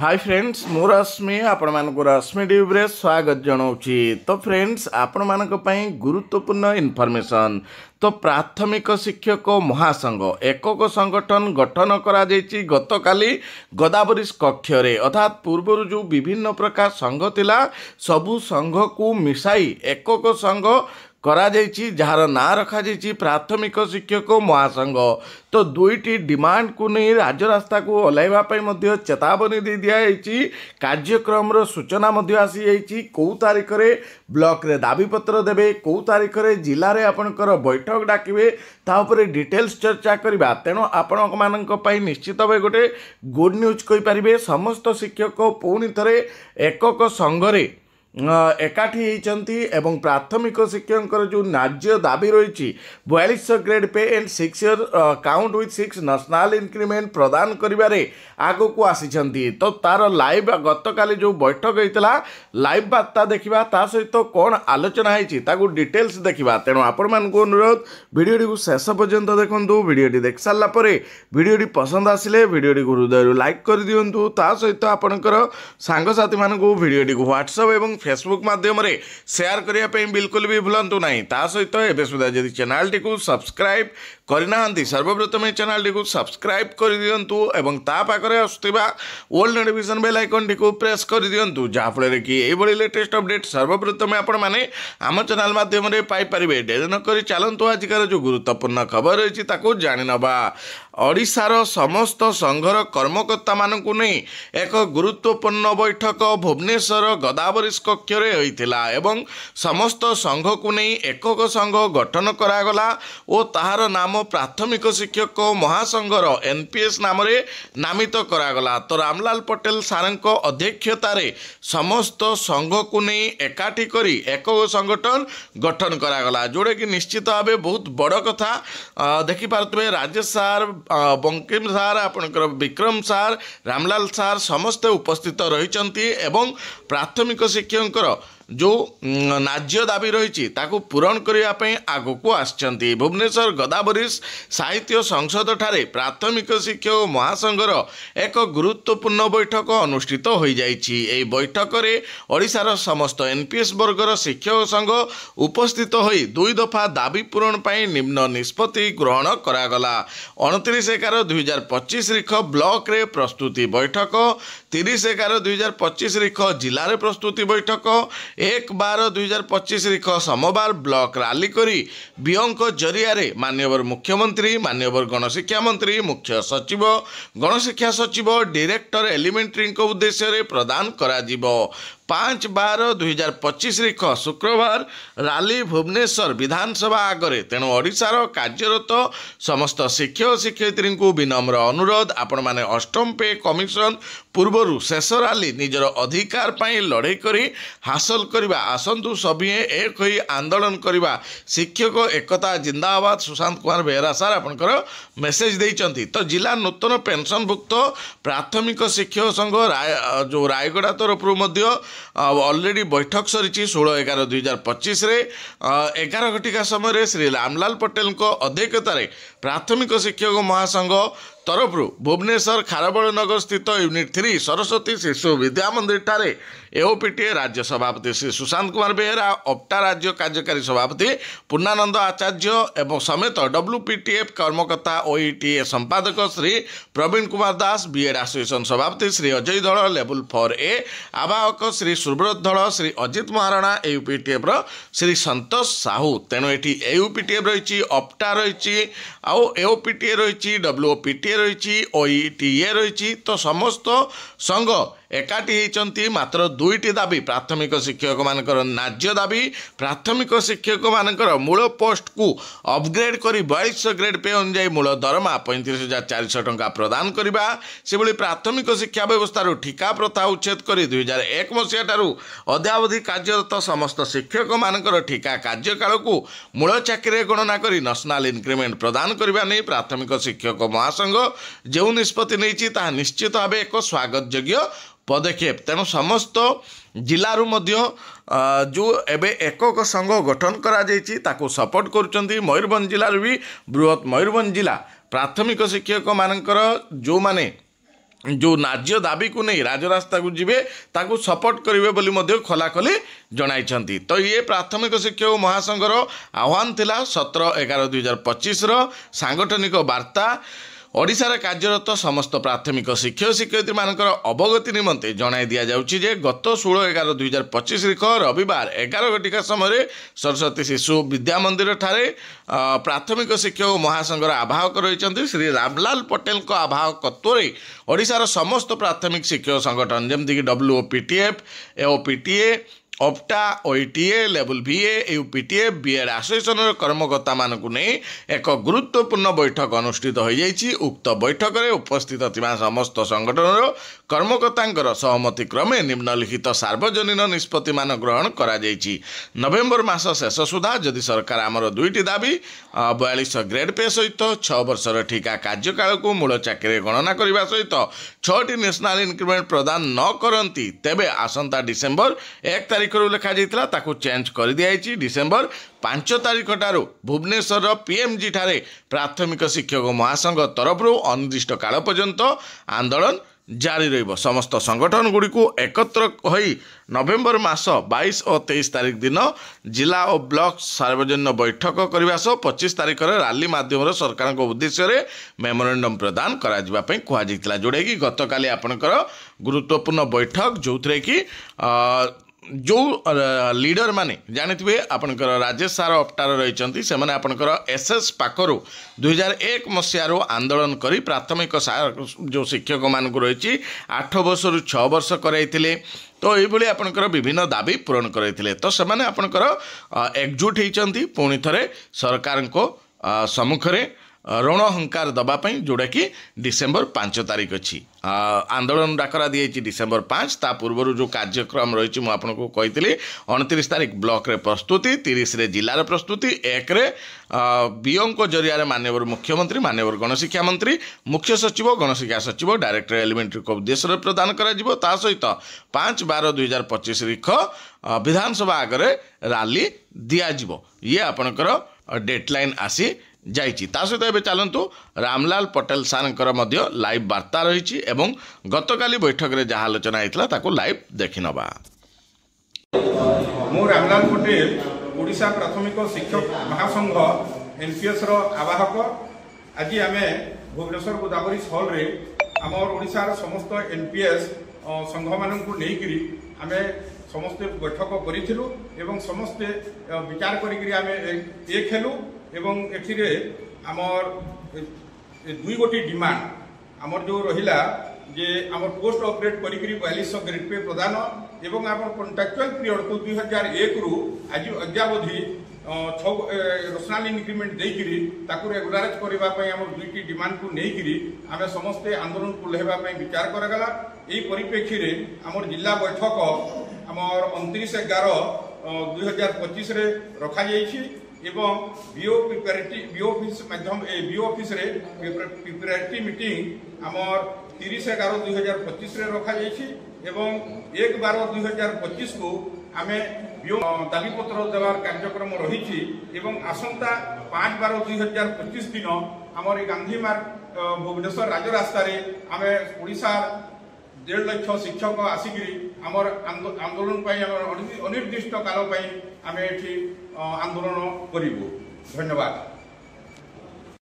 Hi friends मु रश्मि आपण मानक रश्मि ट्यूब्रे स्वागत जनाऊँगी। तो फ्रेंड्स आपण मानक पई गुरुत्वपूर्ण इनफॉरमेशन। तो प्राथमिक शिक्षक महासंघ एकक संगठन गठन करा जायछि गतकाली गोदावरी कक्षरे अर्थात पूर्व जो विभिन्न प्रकार संघ थिला सबु संघ को मिसाई एकक संघ करा जायछि जार ना रखा जायछि प्राथमिक शिक्षक महासंघ। तो दुईटी डिमांड को नहीं राजरास्ता को ओह्लैवा पई मध्य चेतावनी दे दिया जायछि। कार्यक्रम रो सूचना मध्य आसी जायछि को तारीख रे ब्लॉक रे दाबी पत्र देबे को तारीख रे जिला रे आपनकर बैठक डाकिबे ता उपरे डिटेल्स चर्चा करबा। तेणु आपण मानक पई निश्चित भावे गोटे गुड न्यूज कहि परिबे समस्त शिक्षक पुणी थरे एकक संघरे एकाठी होती एवं प्राथमिक शिक्षक जो न्याज्य दाबी रही 4200 grade pay and 6 year count with 6 national increment प्रदान करिबारे आगो को आसी। तो तार लाइव गतकाली जो बैठक होता लाइव बार्ता देखा ता सहित कौन आलोचना होती डिटेल्स देखा। तेणु आपण मानक अनुरोध भिडियोटी को शेष पर्यंत देखूँ। भिडियोटी देख सारा भिडियोटी पसंद आसिले भिडियोटी को हृदय लाइक कर दिंतु। ता सहित आपणकर सांगसाथी मानक भिडियोटी को व्हाट्सएप एवं फेसबुक माध्यम रे शेयर करने बिल्कुल भी भूलु ना। ता सहित एवं सुधा जदि चैनल टी को सब्सक्राइब करना सर्वप्रथम चैनल टी को सब्सक्राइब कर दिंतु एवं ता पाखरे आसुथिबा ऑल नोटिफिकेशन बेल आइकन टी को प्रेस कर दिंतु जहाँफल कि यही लेटेस्ट अपडेट सर्वप्रथम आपण मैंने आम चैनल माध्यम रे पाई परिबे। डेरी न करी चलतु आजिकार जो गुरुत्वपूर्ण खबर रही ताकू जानि नबा। ओडिशार समस्त संघर कर्मकर्ता मानकु नहीं एक गुरुत्वपूर्ण बैठक भुवनेश्वर गोदावरी कक्षरे होइतिला एवं समस्त संघ को नहीं एकक संघ गठन करागला और ताहार नाम प्राथमिक शिक्षक महासंघर एनपीएस नाम रे नामित करागला। तो रामलाल पटेल सारंक अध्यक्षतार समस्त संघ को नहीं एकाठी करी एकक संगठन गठन करागला जोड़े कि निश्चित भाव बहुत बड़ कथा देखि पारुथबे। राजेश सार बंकिम सार आपनकर विक्रम सार रामलाल सार समस्ते उपस्थित रही एवं प्राथमिक शिक्षक जो न्याज्य दाबी रही पूरण करने आग को आसचंती। भुवनेश्वर गोदावरी साहित्य संसद ठारे प्राथमिक शिक्षक महासंघर एक गुरुत्वपूर्ण बैठक अनुष्ठित हो जाइए। बैठक में ओडिशार समस्त एनपीएस वर्गर शिक्षक संघ उपस्थित हो दुई दफा दाबी पूरण पर निम्न निष्पत्ति ग्रहण करागला। 29/11/2025 तारीख ब्लॉक रे प्रस्तुति बैठक 30/11/2025 तारीख जिले में प्रस्तुति बैठक 1/12/2025 तारीख सोमवार ब्लॉक रैली करी बीओं जरिया माननीय मुख्यमंत्री माननीय गणशिक्षा मंत्री मुख्य सचिव गणशिक्षा सचिव डायरेक्टर एलिमेंटरी उद्देश्य प्रदान करा जिवो। 5/12/2025 तारीख शुक्रवार रैली भुवनेश्वर विधानसभा आगरे। तेणु ओडिशार कार्यरत समस्त शिक्षक शिक्षयित्री को विनम्र अनुरोध आपण माने अष्टम पे कमिशन पूर्वर शेष रैली निजर अधिकार पाई लड़ाई करी हासिल करवा आसंतु सभी एक होई आंदोलन करवा शिक्षक एकता जिंदाबाद। सुशांत कुमार बेहरा सार आपनकर मेसेज देइचंती। तो जिला नूतन पेंशनभुक्त प्राथमिक शिक्षक संघ जो रायगड़ा तरफ मध्य ऑलरेडी बैठक सरी 16/11/2025 रे 11 घटिका समय श्री रामलाल पटेल अध्यक्षतार प्राथमिक शिक्षक महासंघ तरफ भुवनेश्वर खारबल नगर स्थित यूनिट 3 सरस्वती शिशु विद्या मंदिर ठारे एओपीटीए राज्य सभापति श्री सुशांत कुमार बेहरा ऑप्टा राज्य कार्यकारी सभापति पूर्णानंद आचार्य एवं समेत डब्ल्यूपीटीएफ कर्मकर्ता ओईटीए संपादक श्री प्रवीण कुमार दास बीएड एसोसिएशन सभापति श्री अजय धड़ लेवल 4A आवाहक श्री सुब्रत धड़ श्री अजित महाराणा एयूपीटीएफ श्री संतोष साहू। तेणु ये एयूपीटीएफ रही ऑप्टा रही एओपीटीए रही डब्ल्यूओपीटीए रही ओईटीए रही। तो समस्त संघ एकाठी होती मात्र दुईटी दाबी प्राथमिक शिक्षक मानकर न्याज्य दाबी प्राथमिक शिक्षक मानकर मूल पोस्ट को अपग्रेड करी 4200 ग्रेड पे अनुजाई मूल दरमा 35,400 टंका प्रदान करवा से प्राथमिक शिक्षा व्यवस्था ठिका प्रथा उच्छेद कर 2001 मसीहा ठारू अद्यावधि कार्यरत समस्त शिक्षक मानकर ठिका कार्यकाल को मूल चाकरी गणना कर नेशनल इंक्रीमेंट प्रदान करने नहीं प्राथमिक शिक्षक महासंघ जो निष्पत्ति नहीं निश्चित भाव एक स्वागत योग्य पदक्षेप। तेणु समस्त जिलू मध्य जो एबे एकक संघ गठन करा सपोर्ट करुँच। मयूरभंज जिलार भी बृहत मयूरभंज जिला प्राथमिक शिक्षक मानकर जो माने जो न्याय दाबी को नहीं राजरास्ता को जीवे ताकू सपोर्ट करेंगे बोली मध्य खोलाखोली जणाइछंती। तो ये प्राथमिक शिक्षक महासंघर आह्वान थिला 17/11/2025 सांगठनिक वार्ता ओडिशार कार्यरत समस्त प्राथमिक शिक्षक शिक्षयित्री मानकर अवगति निमंते जणाई दिया जाउछि जे गत 16/11/2025 रविवार 11 घटिका समय सरस्वती शिशु विद्या मंदिर ठारे प्राथमिक शिक्षक महासंघर आवाहक रही श्री रामलाल पटेल को आवाहकत्व ओडिशार समस्त प्राथमिक शिक्षक संगठन जमीक WOPTF AOPTA OPTA OITA level VA UPTF BED association कर्मकर्ता मानकु नहीं एक गुरुत्वपूर्ण बैठक अनुष्ठित हो जाइछि। उक्त बैठक में उपस्थित थिबा समस्त संगठन कर्मकर्ता सहमति क्रमे निम्नलिखित सार्वजनीन निष्पत्ति मान ग्रहण करा जाइछि। नवेम्बर मास शेष सुधा जदि सरकार आमर दुईटी दाबी 42 ग्रेड पे सहित 6 वर्षर ठिका कार्यकाल को मूल चाकरी गणना करने सहित 6टी नेशनल इंक्रीमेंट प्रदान न करती तेबे आसंता डिसेम्बर 1 तारिख लिखा जाइतिला ताकू चेंज कर दिया। डिसेम्बर 5 तारिख ठारू भुवनेश्वर PMG ठारे प्राथमिक शिक्षक महासंघ तरफ अनिर्दिष्ट काल पर्यंत आंदोलन जारी रहिबो। समस्त संगठन गुड़ी को एकत्र होई नवेम्बर मास 22 और 23 तारिख दिन जिला और ब्लॉक सार्वजनीन बैठक करने सह 25 तारिख रैली माध्यम सरकार उद्देश्य मेमोरेंडम प्रदान करा जोड़ा कि गतकाली आपणकर गुरुत्वपूर्ण बैठक जो थे कि जो लीडर माने जानिथिबे आपनकर राजेश सार अप्टार रही से मैंने आपनकर SS पाखरु 2001 मसीहारू आंदोलन करी प्राथमिक जो शिक्षक मानक रही 8 वर्ष रु 6 वर्ष कराइथिले। तो ये आपनकर विभिन्न दाबी पूरण कराइथिले। तो से माने आपनकर एकजुट होइचंती पुणी थरे सरकार को सम्मुखरे रणहंकार दबापाई जोड़ा कि डिसेम्बर 5 तारिख अच्छी आंदोलन डाकरा दी डिसेम्बर 5 ता पूर्व जो कार्यक्रम रही मुझे कही 29 तारिख ब्लॉक रे प्रस्तुति 30 रे जिलार प्रस्तुति 1 रे बीओ जरिया माननीय मुख्यमंत्री माननीय गणशिक्षा मंत्री मुख्य सचिव गणशिक्षा सचिव डायरेक्टर एलिमेंटरी को उद्देश्य प्रदान करा सहित 5/12/2025 विधानसभा आगे रैली दिज्व ये आपणकर डेडलाइन आसी जाइछि। ता सहित एबे चलंतु रामलाल पटेल सारंकर मध्य लाइव वार्ता रही एवं गतकाली बैठक रे जहाँ आलोचना होता ताको लाइव देखि नबा। मु रामलाल पटेल ओडिशा प्राथमिक शिक्षक महासंघ NPS रो आवाहक आज आमे भुवनेश्वर गोदावरी हॉल रे आमर ओडिशार समस्त NPS संघ मानकु नेइकरी आमे समस्त बैठक करिथिलु एवं समस्त विचार करिकरी आमे एक हेलु एवं एथिरे आमर 2 गोटी डिमांड आमर जो रहिला जे आमर पोस्ट ऑपरेट करिकरी 4200 ग्रेड पे प्रदान एवं आमर कॉन्ट्रैक्चुअल पीरियड को 2001 रु आज अद्यावधि नेशनल इंक्रीमेंट देकरी ताकू रेगुलराइज करबा पई आमर दुईटी डिमांड को नेकरी आमे समस्त आंदोलन को लेबा पई विचार करगला। एई परिप्रेक्षी रे आमर जिला बैठक आमर 29/11/2025 रे रखा जाइछि एवं बीओ ऑफिस माध्यम बीओ ऑफिस रे प्रिपरेटरी मीटिंग आमर 30/11/2025 रे रखा जाइछि एवं 1/12/2025 को आमे बीओ दाबी पत्र देवार कार्यक्रम रही एवं आसंता 5/12/2025 दिन आमर गांधी मार्ग भुवनेश्वर राजरास्ता रे आमे ओडिशा 1.5 लाख शिक्षक आसिकी आमर आंदोलन अनिर्दिष्ट काल आमे एठी आंदोलन करिबु। धन्यवाद।